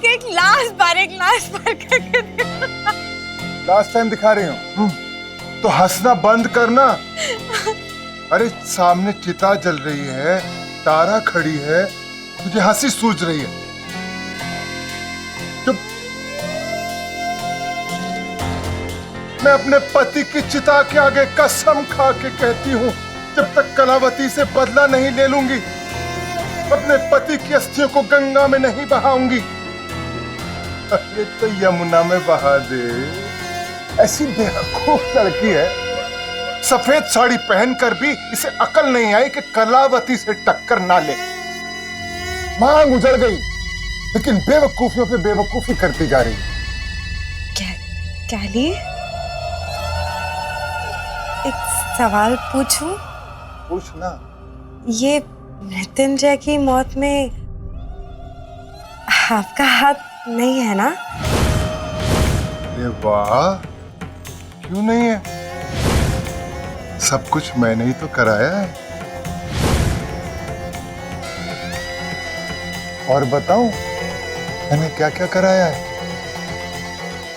एक लास्ट बार करके last time दिखा रही हूँ तो हंसना बंद करना। अरे सामने चिता जल रही है, तारा खड़ी है, तुझे हंसी सूझ रही है। चुप। मैं अपने पति की चिता के आगे कसम खा के कहती हूँ, जब तक कलावती से बदला नहीं ले लूंगी, अपने पति की अस्थियों को गंगा में नहीं बहाऊंगी। अरे तो यमुना में बहा दे। ऐसी बेवकूफ लड़की है, सफेद साड़ी पहनकर भी इसे अकल नहीं आई कि कलावती से टक्कर ना ले। मांग उजड़ गई, लेकिन बेवकूफियों पे बेवकूफी करती जा रही। क्या लिए? एक सवाल पूछूं? पूछना। ये मृत्युंजय की मौत में आपका हाथ नहीं है ना? अरे वाह, क्यों नहीं है? सब कुछ मैंने ही तो कराया है। और बताऊं मैंने क्या क्या कराया है?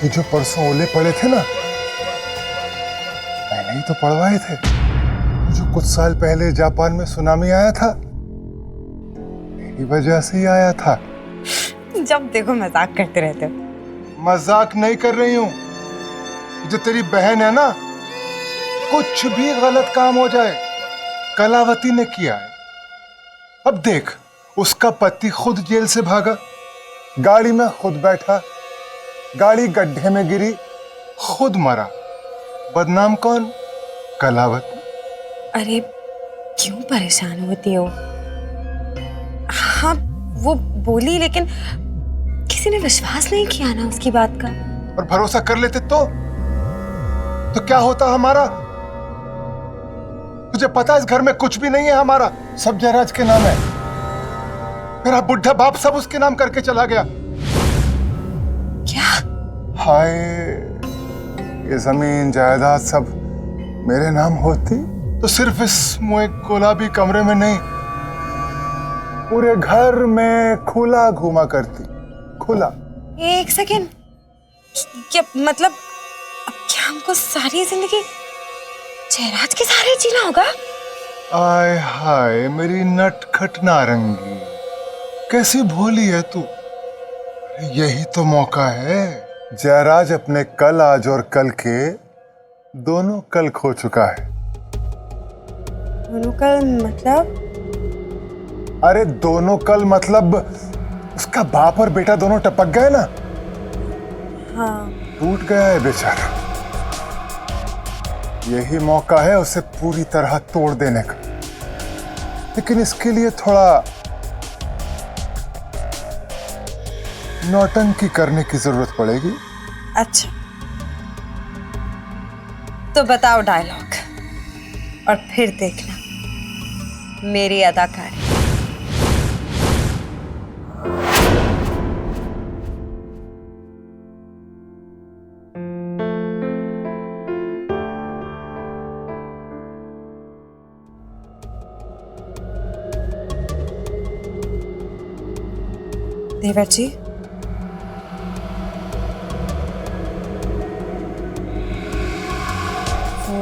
ये जो परसों ओले पड़े थे ना, मैंने ही तो पड़वाए थे। जो कुछ साल पहले जापान में सुनामी आया था, मेरी वजह से ही आया था। जब देखो मजाक करते रहते हो। मजाक नहीं कर रही हूं। जो तेरी बहन है ना, कुछ भी गलत काम हो जाए, कलावती ने किया है। अब देख, उसका पति खुद जेल से भागा, गाड़ी में खुद बैठा, गाड़ी गड्ढे में गिरी, खुद मरा। बदनाम कौन? कलावती। अरे क्यों परेशान होती हो? हाँ वो बोली, लेकिन किसी ने विश्वास नहीं किया ना उसकी बात का। और भरोसा कर लेते तो क्या होता हमारा? तुझे पता है इस घर में कुछ भी नहीं है हमारा, सब जयराज के नाम है। मेरा बुढ़ा बाप सब उसके नाम करके चला गया। क्या? हाय, ये जमीन जायदाद सब मेरे नाम होती तो सिर्फ इस मुए गुलाबी कमरे में नहीं, पूरे घर में खुला घूमा करती। खुला। एक सेकेंड, क्या मतलब अब क्या हमको सारी जिंदगी जयराज के सहारे जीना होगा? आय हाय मेरी नटखट नारंगी, कैसी भोली है तू। यही तो मौका है। जयराज अपने कल, आज और कल के दोनों कल खो चुका है। दोनों कल मतलब? अरे दोनों कल मतलब उसका बाप और बेटा दोनों टपक गए ना। हाँ। टूट गया है बेचारा। यही मौका है उसे पूरी तरह तोड़ देने का, लेकिन इसके लिए थोड़ा नौटंकी करने की जरूरत पड़ेगी। अच्छा तो बताओ डायलॉग, और फिर देखना मेरी अदाकारी। देवर जी, वो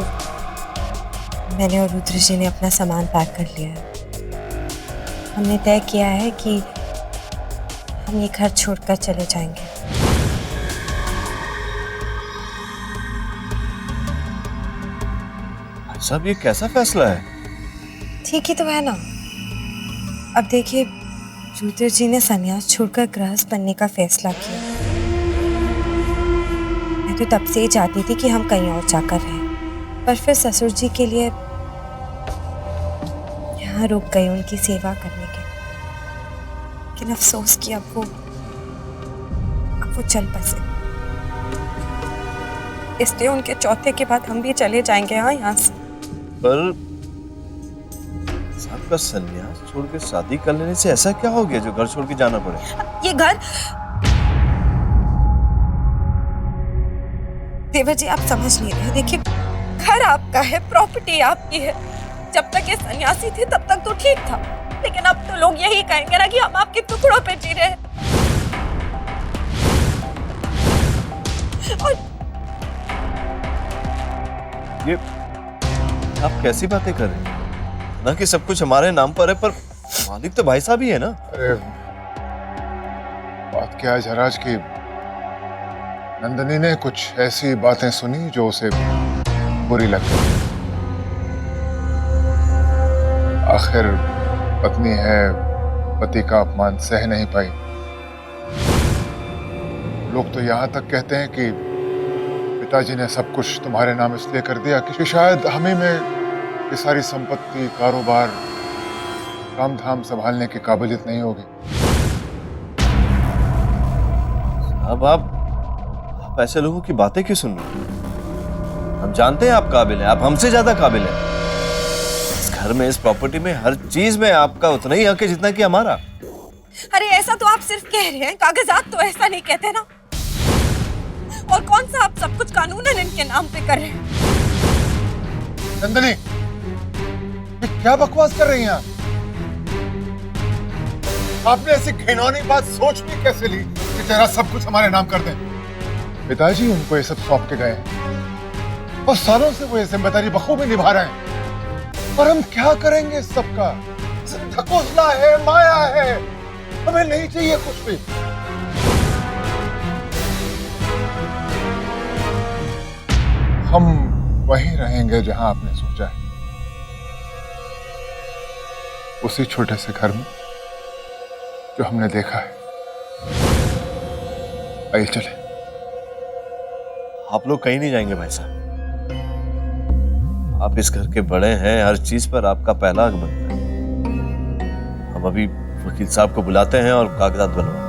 मैंने और रुद्र जी ने अपना सामान पैक कर लिया है। हमने तय किया है कि हम ये घर छोड़कर चले जाएंगे। साहब ये कैसा फैसला है? ठीक ही तो है ना। अब देखिए, रुद्र जी ने संन्यास छोड़कर गृहस्थ बनने का फैसला किया। मैं तो तब से ही चाहती थी कि हम कहीं और जाकर रहें, पर फिर ससुर जी के लिए यहाँ रुक गई उनकी सेवा करने के। लेकिन अफसोस कि अब वो चल बसे, इसलिए उनके चौथे के बाद हम भी चले जाएंगे। हाँ, यहाँ से। पर साहब का संन्यास छोड़ के शादी कर लेने से ऐसा क्या हो गया जो घर छोड़ के जाना पड़े? ये घर देवर जी आप समझ नहीं रहे। देखिए घर आपका है, प्रॉपर्टी आपकी है। जब तक ये सन्यासी थे तब तक तो ठीक था, लेकिन अब तो लोग यही कहेंगे ना कि हम आपके टुकड़ों पे जी रहे हैं। और ये आप कैसी बातें कर रहे हैं? ना कि सब कुछ हमारे नाम पर है, पर मालिक तो भाई साहब ही है ना। अरे बात क्या है जयराज की नंदिनी ने कुछ ऐसी बातें सुनी जो उसे बुरी लग गई। आखिर पत्नी है, पति का अपमान सह नहीं पाई। लोग तो यहां तक कहते हैं कि पिताजी ने सब कुछ तुम्हारे नाम इसलिए कर दिया कि शायद हमें में ये सारी संपत्ति, कारोबार, काम धाम संभालने की काबिलियत नहीं होगी। अब आप ऐसे लोगों की बातें क्यों सुन रहे हैं? हम जानते हैं आप काबिल हैं, आप हमसे ज्यादा काबिल हैं। इस घर में, इस प्रॉपर्टी में, हर चीज में आपका उतना ही हक है जितना कि हमारा। अरे ऐसा तो आप सिर्फ कह रहे हैं, कागजात तो ऐसा नहीं कहते ना। और कौन सा आप सब कुछ कानूनन इनके नाम पे कर रहे हैं? नंदिनी, ये क्या बकवास कर रही हैं आप? आपने ऐसी घिनौनी बात सोच भी कैसे ली कि जरा सब कुछ हमारे नाम कर दें? पिताजी उनको ये सब सौंप के गए हैं और सालों से वो ये जिम्मेदारी बखूबी निभा रहे हैं। और हम क्या करेंगे इस सबका? ढकोसला है, माया है, हमें नहीं चाहिए कुछ भी। हम वहीं रहेंगे जहां आपने सोचा है, उसी छोटे से घर में जो हमने देखा है। आइए चले। आप लोग कहीं नहीं जाएंगे भाई साहब। आप इस घर के बड़े हैं, हर चीज पर आपका पहला हक बनता है। हम अभी वकील साहब को बुलाते हैं और कागजात बनवाते हैं।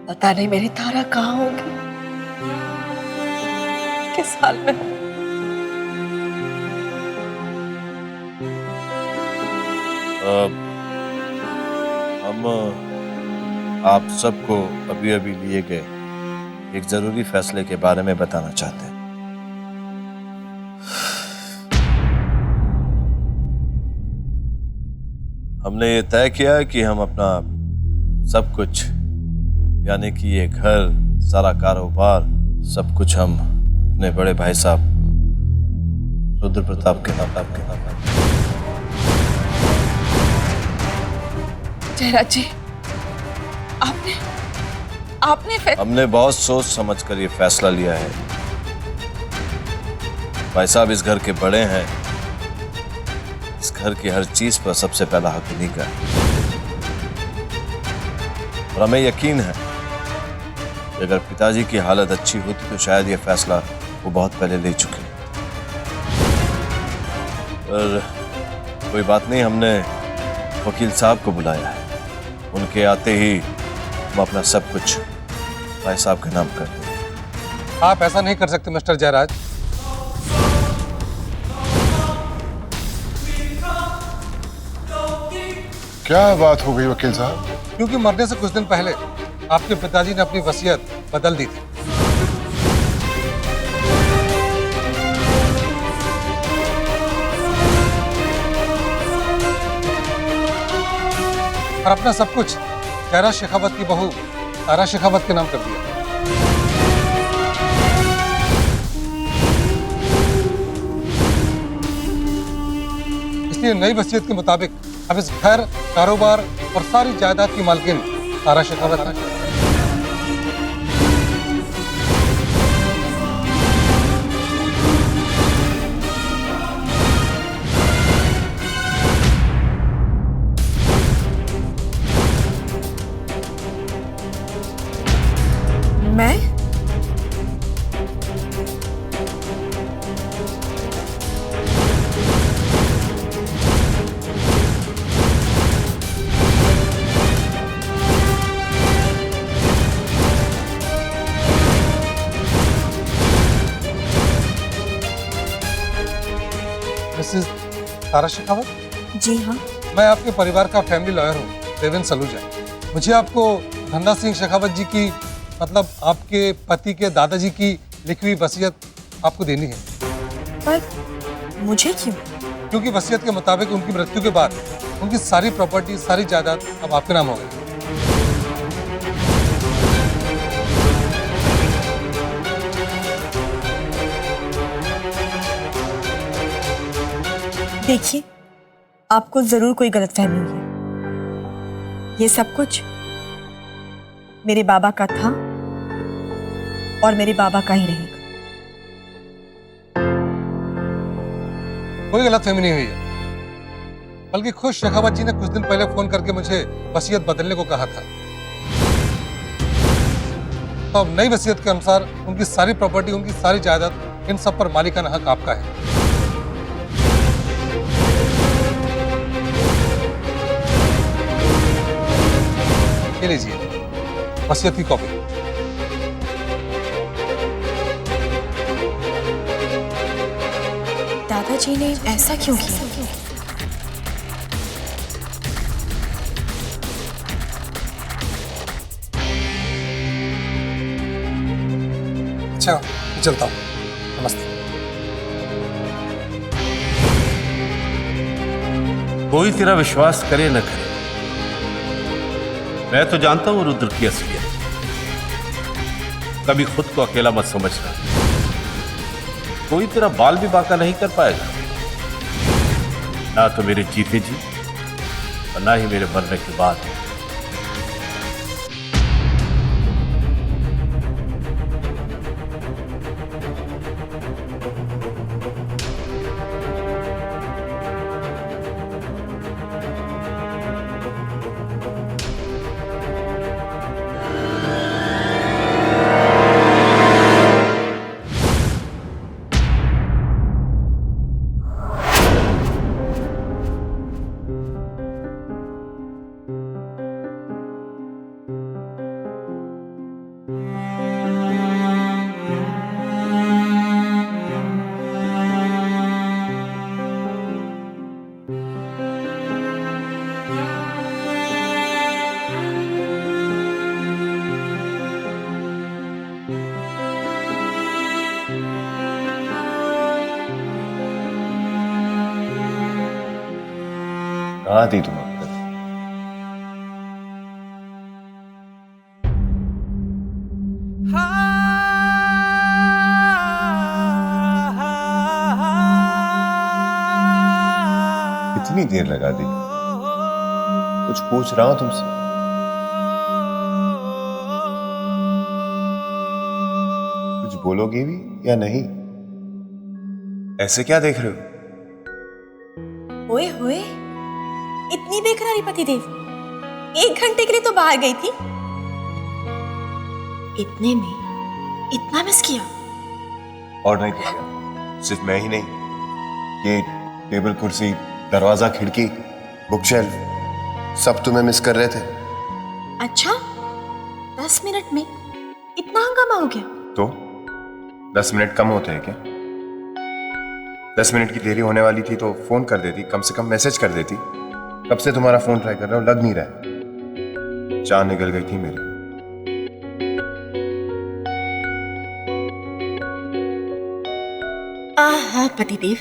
पता नहीं मेरी तारा कहाँ होगी, किस हाल में हो। हम आप सबको अभी अभी लिए गए एक जरूरी फैसले के बारे में बताना चाहते हैं। हमने ये तय किया है कि हम अपना सब कुछ, यानी कि ये घर, सारा कारोबार, सब कुछ हम अपने बड़े भाई साहब रुद्र प्रताप के नाम जयराज जी, आपने हमने बहुत सोच समझ कर ये फैसला लिया है। भाई साहब इस घर के बड़े हैं, इस घर की हर चीज पर सबसे पहला हक उन्हीं का है। और हमें यकीन है कि अगर पिताजी की हालत अच्छी होती तो शायद ये फैसला वो बहुत पहले ले चुके। पर कोई बात नहीं, हमने वकील साहब को बुलाया है। उनके आते ही हम अपना सब कुछ भाई साहब के नाम कर देंगे। आप ऐसा नहीं कर सकते मिस्टर जयराज। क्या बात हो गई वकील साहब? क्योंकि मरने से कुछ दिन पहले आपके पिताजी ने अपनी वसीयत बदल दी थी। और अपना सब कुछ जयराज शेखावत की बहू तारा शेखावत के नाम कर दिया। इसलिए नई वसीयत के मुताबिक अब इस घर, कारोबार और सारी जायदाद की मालकिन तारा शेखावत है। मिसेस तारा शेखावत, जी हाँ। मैं आपके परिवार का फैमिली लॉयर हूँ, देवेंद्र सलूजा। मुझे आपको धन्ना सिंह शेखावत जी की, मतलब आपके पति के दादाजी की लिखी हुई वसीयत आपको देनी है। पर मुझे क्यों? क्योंकि वसीयत के मुताबिक उनकी मृत्यु के बाद उनकी सारी प्रॉपर्टी, सारी जायदाद अब आपके नाम हो गई। देखिए, आपको जरूर कोई गलतफहमी हुई है। ये सब कुछ मेरे बाबा का था और मेरे बाबा का ही रहेगा। कोई गलतफहमी नहीं हुई है, बल्कि खुद शेखावत जी ने कुछ दिन पहले फोन करके मुझे वसीयत बदलने को कहा था। तो अब नई वसीयत के अनुसार उनकी सारी प्रॉपर्टी, उनकी सारी जायदाद, इन सब पर मालिकाना हक आपका है। ये लीजिए वसीयत की कॉपी। दादाजी ने ऐसा क्यों किया? अच्छा, मैं चलता हूँ। नमस्ते। कोई तेरा विश्वास करे न करे, मैं तो जानता हूं रुद्र की असलियत। कभी खुद को अकेला मत समझना। कोई तेरा बाल भी बांका नहीं कर पाएगा, ना तो मेरे जीते जी और ना ही मेरे मरने के बाद। कहाँ थी तुम अब तक? इतनी देर लगा दी। कुछ पूछ रहा हूं तुमसे। कुछ बोलोगे भी या नहीं? ऐसे क्या देख रहे हो? ओए होए, इतनी बेकरारी पतिदेव। 1 घंटे के लिए तो बाहर गई थी, इतने में इतना मिस किया। और नहीं तो क्या? सिर्फ मैं ही नहीं, ये टेबल, कुर्सी, दरवाजा, खिड़की, बुक शेल्फ, सब तुम्हें मिस कर रहे थे। अच्छा, 10 मिनट में इतना हंगामा हो गया? तो 10 मिनट कम होते हैं क्या? 10 मिनट की देरी होने वाली थी तो फोन कर देती, कम से कम मैसेज कर देती। कब से तुम्हारा फोन ट्राई कर रहा हूं, लग नहीं रहा है। जान निकल गई थी मेरी। आहा पतिदेव,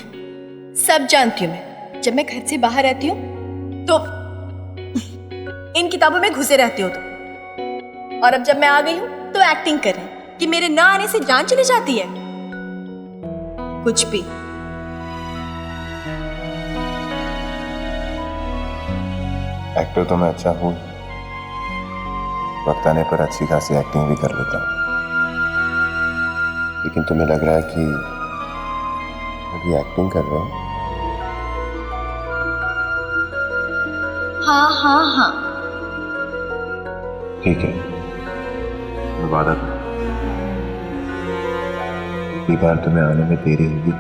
सब जानती हूँ मैं। जब मैं घर से बाहर रहती हूँ तो इन किताबों में घुसे रहती हो तुम, और अब जब मैं आ गई हूँ तो एक्टिंग कर रहे हैं कि मेरे ना आने से जान चली जाती है। कुछ भी। एक्टर तो मैं अच्छा हूँ, वक्त आने पर अच्छी खासी एक्टिंग भी कर लेता हूँ। लेकिन तुम्हें लग रहा है कि अभी एक्टिंग कर रहा हूँ? हाँ हाँ हाँ। ठीक है, मैं वादा करता हूँ, अगली बार तुम्हें आने में देरी होगी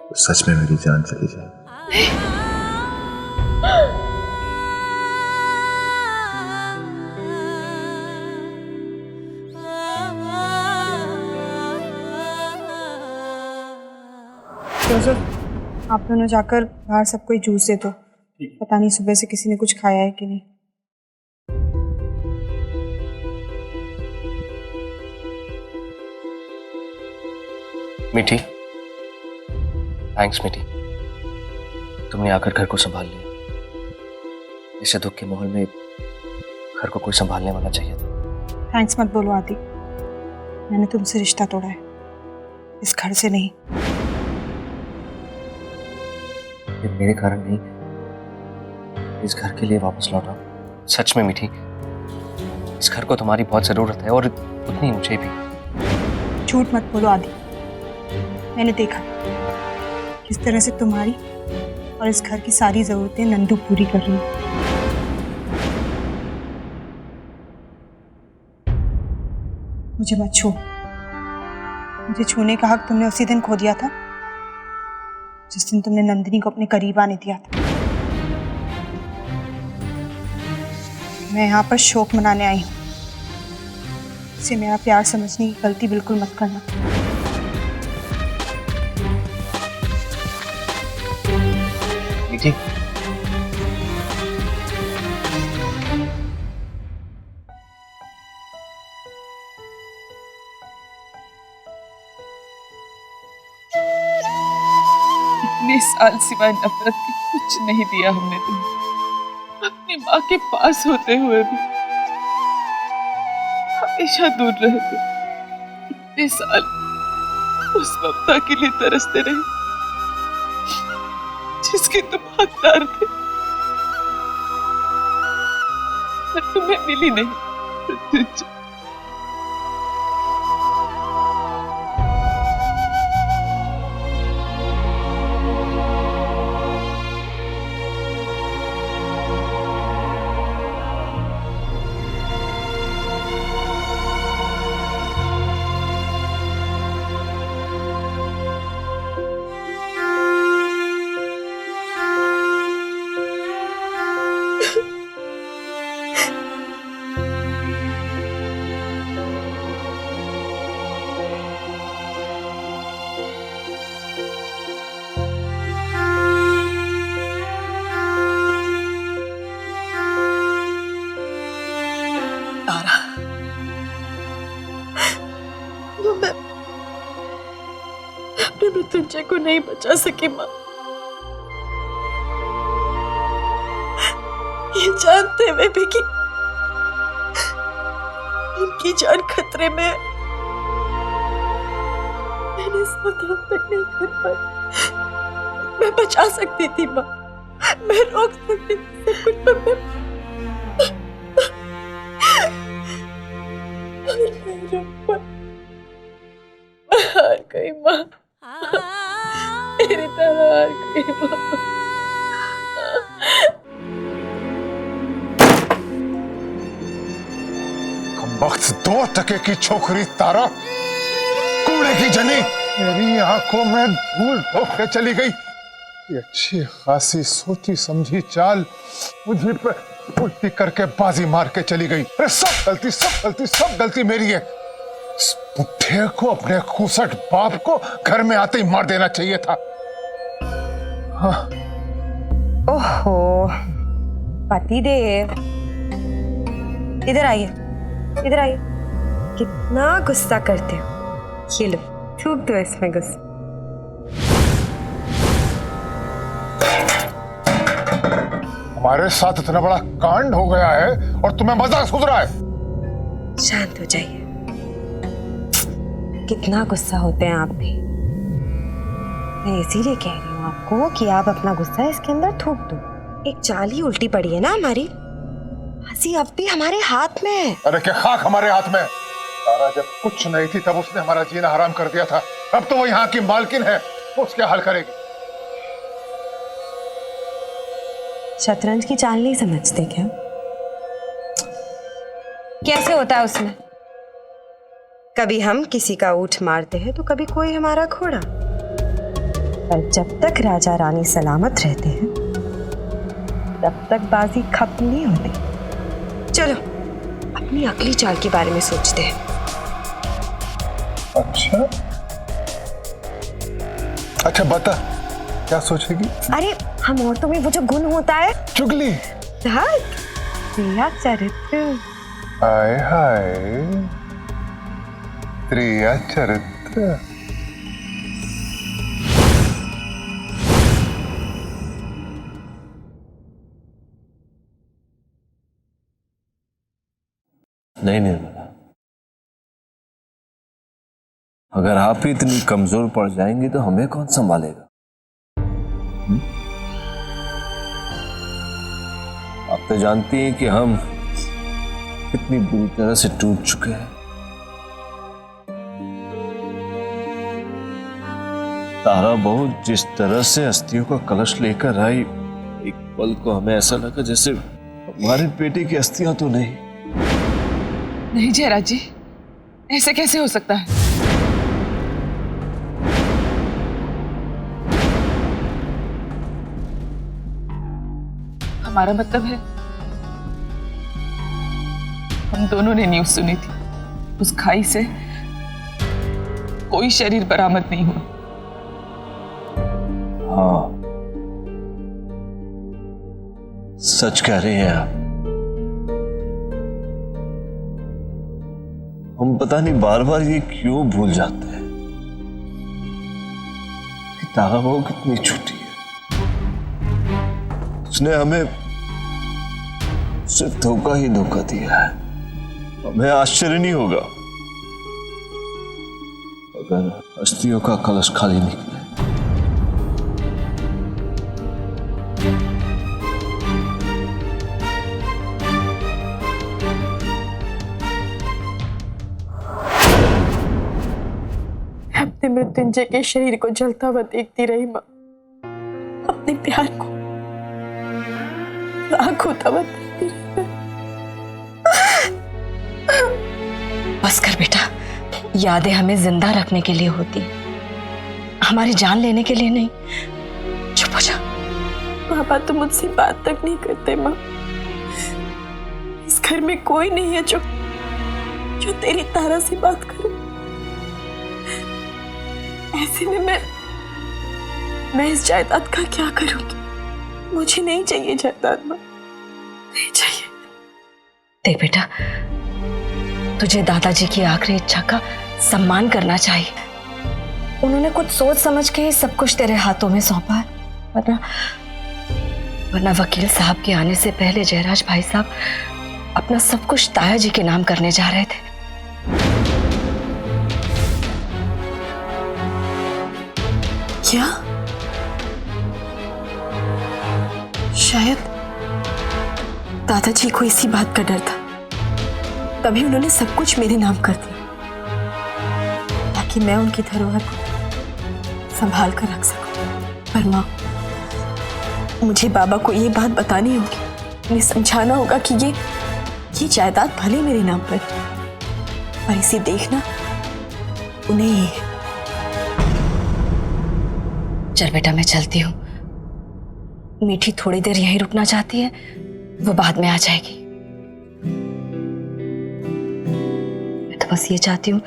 तो सच में मेरी जान चली जाए। जोसेफ, आप दोनों जाकर बाहर सबको ही जूस दे दो। पता नहीं सुबह से किसी ने कुछ खाया है कि नहीं। मीठी, थैंक्स मीठी, तुमने आकर घर को संभाल लिया। इसे दुख के माहौल में घर को कोई संभालने वाला चाहिए था। थैंक्स मत बोलो आदि, मैंने तुमसे रिश्ता तोड़ा है, इस घर से नहीं। ये मेरे कारण नहीं, इस घर के लिए वापस लौटा। सच में मीठी, इस घर को तुम्हारी बहुत जरूरत है और उतनी मुझे भी। झूठ मत बोलो आदि, मैंने देखा किस तरह से तुम्हारी और इस घर की सारी जरूरतें नंदू पूरी कर रही है। मुझे मत छू। मुझे छूने का हक तुमने उसी दिन खो दिया था जिस दिन तुमने नंदिनी को अपने करीब आने दिया था। मैं यहाँ पर शोक मनाने आई हूँ, इसे मेरा प्यार समझने की गलती बिल्कुल मत करना। मीठी, इतने साल सिवाय नफरत के कुछ नहीं दिया हमने तुम्हें। अपनी माँ के पास होते हुए भी हमेशा दूर रहते। इतने साल उस ममता के लिए तरसते रहे जिसके तुम हकदार थे, पर तुम्हें मिली नहीं। अपने मृत्युंजय को नहीं बचा सकी माँ। ये जानते हुए भी कि इनकी जान खतरे में, मैंने सावधान तक नहीं कर पाई। मैं बचा सकती थी माँ, मैं रोक सकती थी सब कुछ, पर मैं रोक पाई। मैं हार गई माँ, मेरी तरह हार गई माँ। वक्त 2 टके की छोकरी तारा, कूड़े की जनी, मेरी आंखों में धूल ठोक के चली गई। ये अच्छी खासी सोची समझी चाल मुझे पर उल्टी करके बाजी मार के चली गई। अरे सब गलती मेरी है। इस बुढ़े को, अपने खूसट बाप को घर में आते ही मार देना चाहिए था। हाँ। ओहो, पतिदेव, इधर आइए, इधर आइए। कितना गुस्सा करते हो, ये लो थूक दो इसमें गुस्सा। हमारे साथ इतना बड़ा कांड हो गया है और तुम्हें मजाक सूझ रहा है। शांत हो जाइए। कितना गुस्सा होते हैं आप भी। मैं इसीलिए कह रही हूँ आपको कि आप अपना गुस्सा इसके अंदर थूक दो। एक चाल ही उल्टी पड़ी है ना हमारी। हंसी अब भी हमारे हाथ में है। अरे क्या खाक हमारे हाथ में। तारा जब कुछ नहीं थी तब उसने हमारा जीना हराम कर दिया था। अब तो वो यहाँ की मालकिन है, उसके हाल करेगी। शतरंज की चाल नहीं समझते क्या? कैसे होता है उसमें, कभी हम किसी का ऊँट मारते हैं तो कभी कोई हमारा घोड़ा। पर जब तक राजा रानी सलामत रहते हैं तब तक बाजी खत्म नहीं होती। चलो अपनी अगली चाल के बारे में सोचते हैं। अच्छा, अच्छा बता, क्या सोचेगी? अरे हम औरतों में वो जो गुण होता है, चुगली। प्रिया चरित्र। हाय हाय, प्रिया चरित्र। नहीं निर्मला, अगर आप ही इतनी कमजोर पड़ जाएंगी तो हमें कौन संभालेगा? आप तो जानती हैं कि हम कितनी बुरी तरह से टूट चुके हैं। तारा बहू जिस तरह से अस्थियों का कलश लेकर आई, एक पल को हमें ऐसा लगा जैसे हमारे बेटे की अस्थियां तो नहीं। नहीं जयराज जी, ऐसे कैसे हो सकता है? हमारा मतलब है, हम दोनों ने न्यूज़ सुनी थी, उस खाई से कोई शरीर बरामद नहीं हुआ। हाँ, सच कह रही हैं आप। हम पता नहीं बार बार ये क्यों भूल जाते हैं कि तारा बहू कितनी छोटी है। उसने हमें सिर्फ धोखा ही धोखा दिया है। हमें आश्चर्य नहीं होगा अगर अस्थियों का कलश खाली निकले। अपने मृत्युंजय के शरीर को जलता हुआ देखती रही माँ, अपने प्यार को राख होता हुआ देखती रही। बस कर बेटा, यादें हमें जिंदा रखने के लिए होती हैं, हमारी जान लेने के लिए नहीं। चुप हो जा। पापा तो मुझसे बात तक नहीं करते माँ। इस घर में कोई नहीं है जो तेरी तारा से बात करे। ऐसे में मैं इस जायदाद का क्या करूंगी? मुझे नहीं चाहिए जायदाद माँ, नहीं चाहिए। देख बेटा, तुझे दादाजी की आखिरी इच्छा का सम्मान करना चाहिए। उन्होंने कुछ सोच समझ के सब कुछ तेरे हाथों में सौंपा है, वरना वकील साहब के आने से पहले जयराज भाई साहब अपना सब कुछ ताया जी के नाम करने जा रहे थे। क्या? शायद दादाजी को इसी बात का डर था, तभी उन्होंने सब कुछ मेरे नाम कर दिया, ताकि मैं उनकी धरोहर को संभाल कर रख सकूं। पर माँ, मुझे बाबा को ये बात बतानी होगी, उन्हें समझाना होगा कि ये जायदाद भले मेरे नाम पर, पर इसे देखना उन्हें ही है। चल बेटा, मैं चलती हूँ। मीठी थोड़ी देर यहीं रुकना चाहती है, वो बाद में आ जाएगी। मैं तो बस ये चाहती हूँ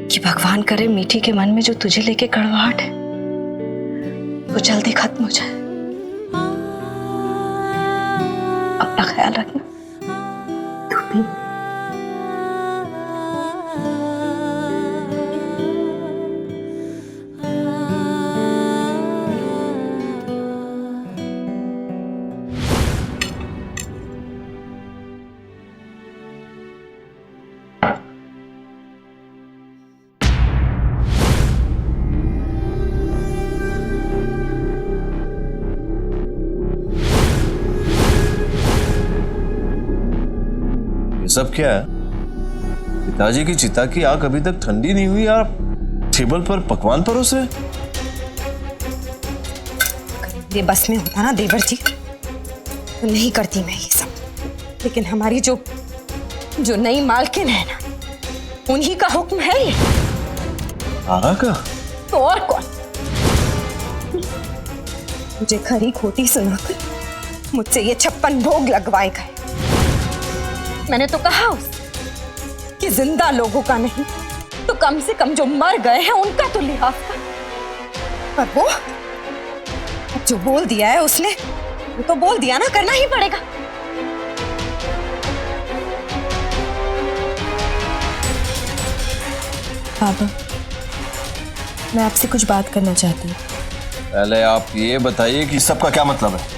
कि भगवान करे मीठी के मन में जो तुझे लेके कड़वाहट है वो जल्दी खत्म हो जाए। अपना ख्याल रखना। तू भी। सब क्या है? पिताजी की चिता की आग अभी तक ठंडी नहीं हुई यार, टेबल पर पकवान परोस रहे। ये बस में होता ना देवर जी, तो नहीं करती मैं ये सब। लेकिन हमारी जो नई मालकिन है ना, उन्हीं का हुक्म है ये। तारा का? तो और कौन? मुझे खरी खोटी सुनाकर मुझसे ये 56 भोग लगवाए गए। मैंने तो कहा उससे कि जिंदा लोगों का नहीं तो कम से कम जो मर गए हैं उनका तो लिहाज कर। पर वो जो बोल दिया है उसने, वो तो बोल दिया ना, करना ही पड़ेगा। पापा, मैं आपसे कुछ बात करना चाहती हूँ। पहले आप ये बताइए कि सबका क्या मतलब है।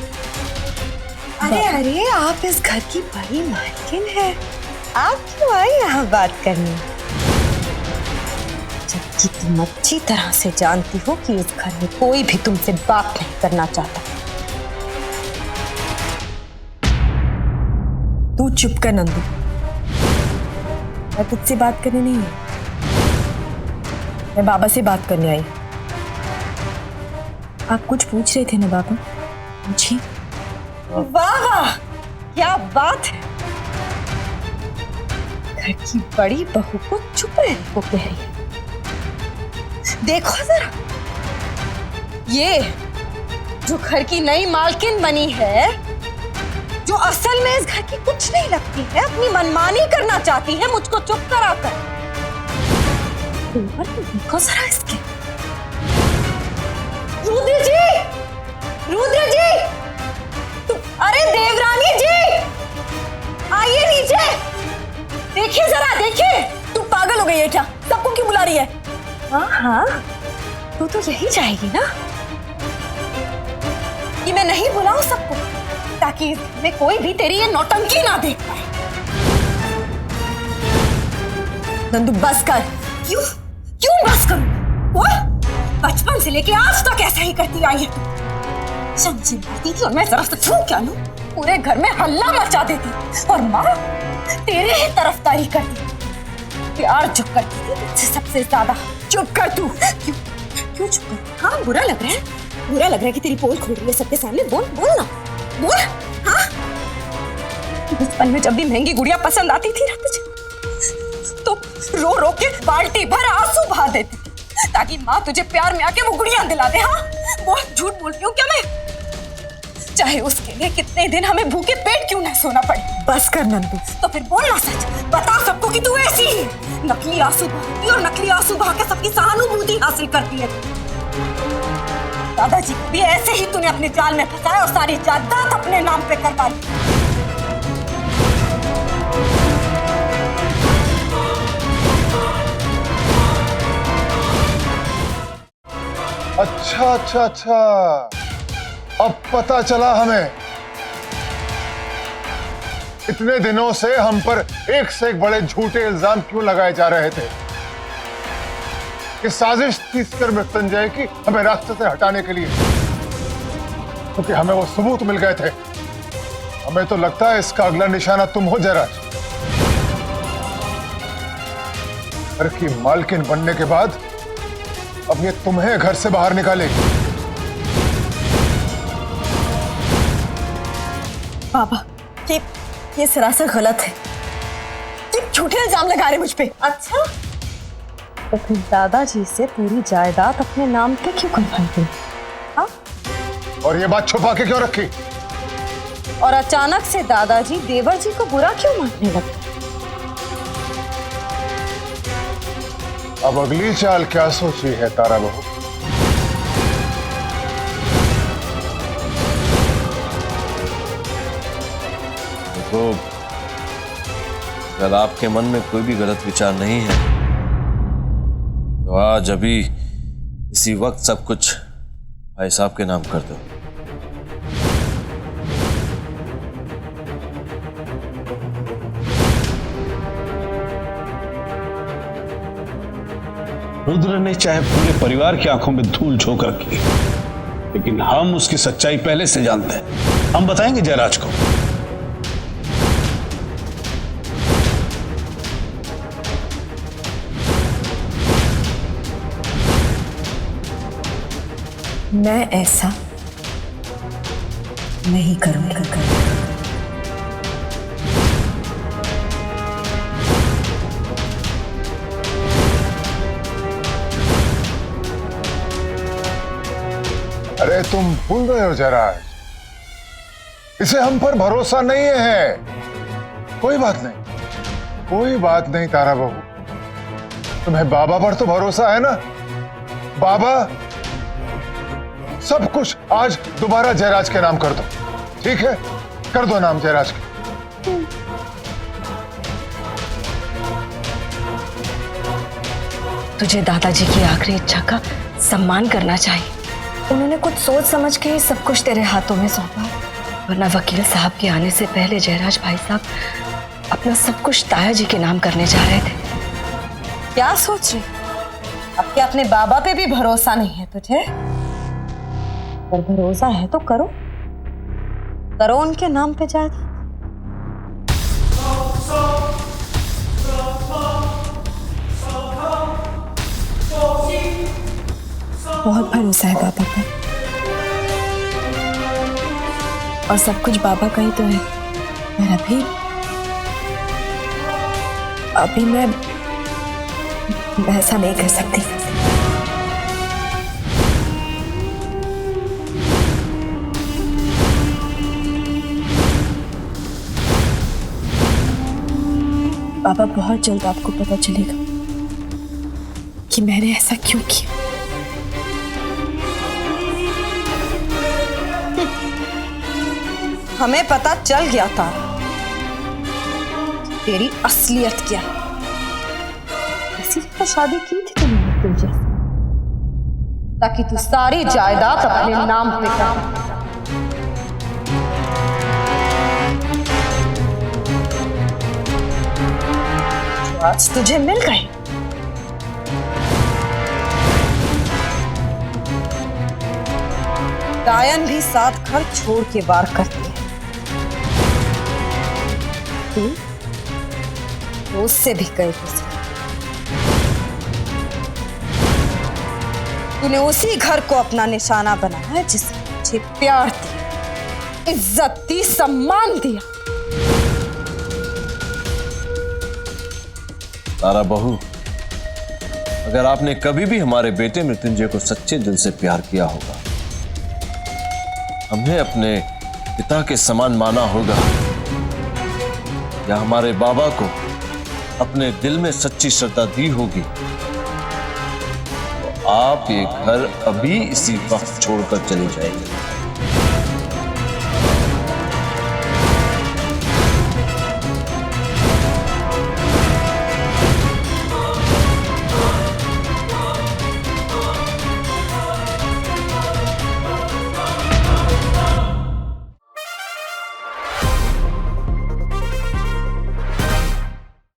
अरे अरे, आप इस घर की बड़ी मालकिन है, आप क्यों आए यहाँ बात करने? जबकि तुम अच्छी तरह से जानती हो कि इस घर में कोई भी तुमसे बात नहीं करना चाहता। तू चुप कर नंदू, मैं तुझसे बात करने नहीं आई, मैं बाबा से बात करने आई। आप कुछ पूछ रहे थे ना बाबा, पूछिए। वाह वाह, क्या बात है। घर की बड़ी बहू को चुप रहने को कह रही है। देखो जरा, ये जो घर की नई मालकिन बनी है, जो असल में इस घर की कुछ नहीं लगती है, अपनी मनमानी करना चाहती है मुझको चुप कराकर। ऊपर तो देखो जरा इसके। रुद्र जी, रुद्र जी, अरे देवरानी जी, आइए नीचे, देखिए जरा, देखिए। तू पागल हो गई है क्या? सबको क्यों बुला रही है? हाँ हाँ, तू तो यही जाएगी ना कि मैं नहीं बुलाऊं सबको, ताकि इसमें कोई भी तेरी ये नौटंकी ना देख पाए। नंदू बस कर। क्यों क्यों बस करूं? वो बचपन से लेके आज तक ऐसा ही करती आई है। समझी मारती थी और मैं जरा सा छू क्या लूं, पूरे घर में हल्ला मचा देती, और माँ तेरे ही तरफदारी करती, प्यार जो करती थी तुझसे सबसे ज्यादा। चुप कर तू। क्यों क्यों चुप कर? हाँ, बुरा लग रहा है, बुरा लग रहा है कि तेरी पोल खोल रही है सबके सामने। बोल बोल ना, बोल। हाँ, बचपन में जब भी महंगी गुड़िया पसंद आती थी ना तुझे, तो रो रो के बाल्टी भर आंसू बहा देती थी, ताकि माँ तुझे प्यार में आके वो गुड़िया दिला दे। हाँ, बहुत झूठ बोलती हूँ क्या मैं? चाहे उसके लिए कितने दिन हमें भूखे पेट क्यों ना सोना पड़े। बस कर नंदू। तो फिर बोलना सच, बता सबको कि तू ऐसी ही नकली आंसू बहाती और नकली आंसू बहा के सबकी सहानुभूति हासिल करती है। दादाजी को भी ऐसे ही तूने अपने जाल में फंसाया और सारी जायदाद अपने नाम पे करवा ली। अच्छा अच्छा अच्छा, अब पता चला हमें। इतने दिनों से हम पर एक से एक बड़े झूठे इल्जाम क्यों लगाए जा रहे थे। कि साजिश थी कर मृत्युंजय की हमें रास्ते से हटाने के लिए, क्योंकि हमें वो सबूत मिल गए थे। हमें तो लगता है इसका अगला निशाना तुम हो जयराज। घर की मालकिन बनने के बाद अब ये तुम्हें घर से बाहर निकालेगी। पापा, ये सरासर गलत है। ये झूठे इल्जाम लगा रहे मुझ पे। अच्छा, तो फिर दादाजी से पूरी जायदाद अपने नाम पे क्यों करवाई गई? हाँ, और ये बात छुपा के क्यों रखी? और अचानक से दादाजी देवर जी को बुरा क्यों मानने लगे? अब अगली चाल क्या सोची है तारा बहू? देखो, अगर आपके मन में कोई भी गलत विचार नहीं है तो आज अभी इसी वक्त सब कुछ भाई साहब के नाम कर दो। रुद्र ने चाहे पूरे परिवार की आंखों में धूल झोंक रखी, लेकिन हम उसकी सच्चाई पहले से जानते हैं। हम बताएंगे जयराज को। मैं ऐसा नहीं करूंगा। अरे तुम भूल रहे हो जयराज, इसे हम पर भरोसा नहीं है। कोई बात नहीं, कोई बात नहीं तारा बहू, तुम्हें बाबा पर तो भरोसा है ना? बाबा सब कुछ आज दोबारा जयराज के नाम कर दो। ठीक है, कर दो नाम जयराज के। तुझे दादाजी की आखिरी इच्छा का सम्मान करना चाहिए। उन्होंने कुछ सोच समझ के ही सब कुछ तेरे हाथों में सौंपा, वरना वकील साहब के आने से पहले जयराज भाई साहब अपना सब कुछ ताया जी के नाम करने जा रहे थे। क्या सोच रही? अब क्या अपने बाबा पे भी भरोसा नहीं है तुझे? पर भरोसा है तो करो, करो उनके नाम पे जायदाद। बहुत भरोसा है बाबा पर, और सब कुछ बाबा का ही तो है। पर अभी मैं ऐसा नहीं कर सकती। बाबा, बहुत जल्द आपको पता चलेगा कि मैंने ऐसा क्यों किया। हमें पता चल गया था तेरी असलियत क्या है। इसीलिए तो शादी की थी तुमने तुझे, ताकि तू सारी जायदाद अपने नाम पे कर। आज तुझे मिल गए। गायन भी साथ घर छोड़ के वार करती है, तू उससे भी कई गुजरी। तूने उसी घर को अपना निशाना बनाया है जिसने मुझे प्यार दिया, इज्जत दी, सम्मान दिया। तारा बहू, अगर आपने कभी भी हमारे बेटे मृत्युंजय को सच्चे दिल से प्यार किया होगा, हमने अपने पिता के समान माना होगा, या हमारे बाबा को अपने दिल में सच्ची श्रद्धा दी होगी, तो आप ये घर अभी इसी वक्त छोड़कर चले जाएंगे।